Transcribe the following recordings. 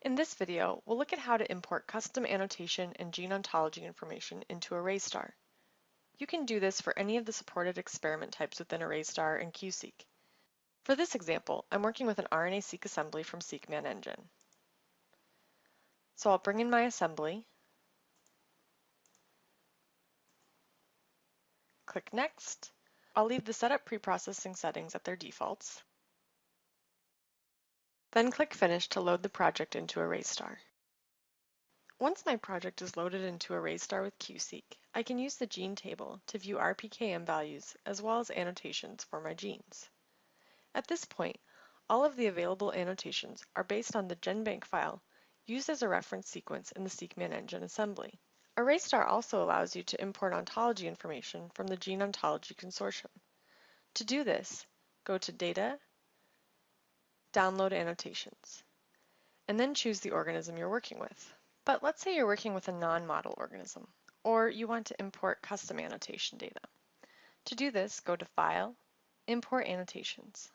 In this video, we'll look at how to import custom annotation and gene ontology information into ArrayStar. You can do this for any of the supported experiment types within ArrayStar and QSeq. For this example, I'm working with an RNA-seq assembly from SeqMan Engine. So I'll bring in my assembly, click Next. I'll leave the Setup Preprocessing settings at their defaults, then click Finish to load the project into ArrayStar. Once my project is loaded into ArrayStar with QSeq, I can use the gene table to view RPKM values as well as annotations for my genes. At this point, all of the available annotations are based on the GenBank file used as a reference sequence in the SeqMan Engine assembly. ArrayStar also allows you to import ontology information from the Gene Ontology Consortium. To do this, go to Data, Download Annotations, and then choose the organism you're working with. But let's say you're working with a non-model organism, or you want to import custom annotation data. To do this, go to File, Import Annotations.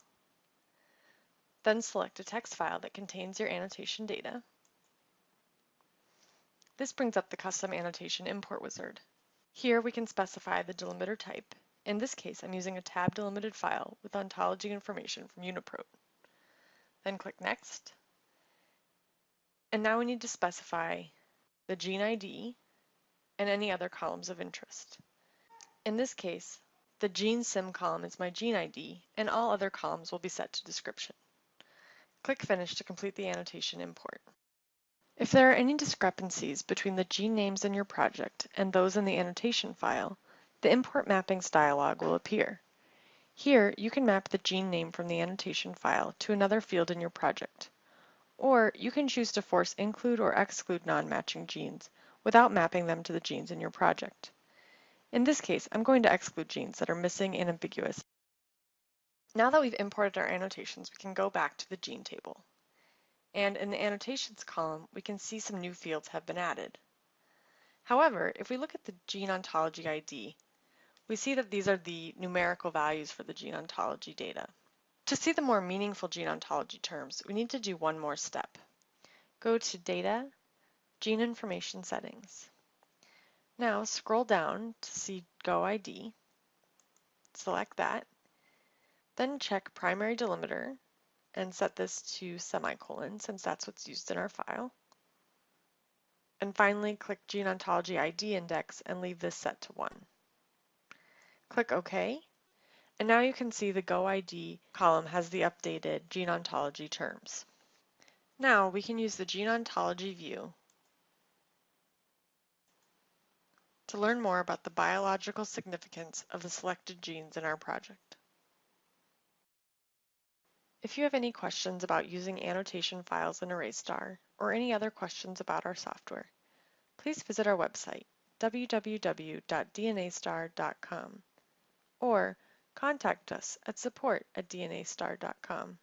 Then select a text file that contains your annotation data. This brings up the Custom Annotation Import Wizard. Here we can specify the delimiter type. In this case, I'm using a tab delimited file with ontology information from UniProt. Then click Next. And now we need to specify the gene ID and any other columns of interest. In this case, the gene sim column is my gene ID, and all other columns will be set to description. Click Finish to complete the annotation import. If there are any discrepancies between the gene names in your project and those in the annotation file, the Import Mappings dialog will appear. Here, you can map the gene name from the annotation file to another field in your project. Or you can choose to force include or exclude non-matching genes without mapping them to the genes in your project. In this case, I'm going to exclude genes that are missing and ambiguous. Now that we've imported our annotations, we can go back to the gene table. And in the annotations column, we can see some new fields have been added. However, if we look at the gene ontology ID, we see that these are the numerical values for the gene ontology data. To see the more meaningful gene ontology terms, we need to do one more step. Go to Data, Gene Information Settings. Now scroll down to see GoID, select that, then check Primary Delimiter and set this to semicolon since that's what's used in our file. And finally click Gene Ontology ID Index and leave this set to 1. Click OK, and now you can see the GoID column has the updated gene ontology terms. Now we can use the gene ontology view to learn more about the biological significance of the selected genes in our project. If you have any questions about using annotation files in ArrayStar or any other questions about our software, please visit our website, www.dnastar.com, or contact us at support@dnastar.com.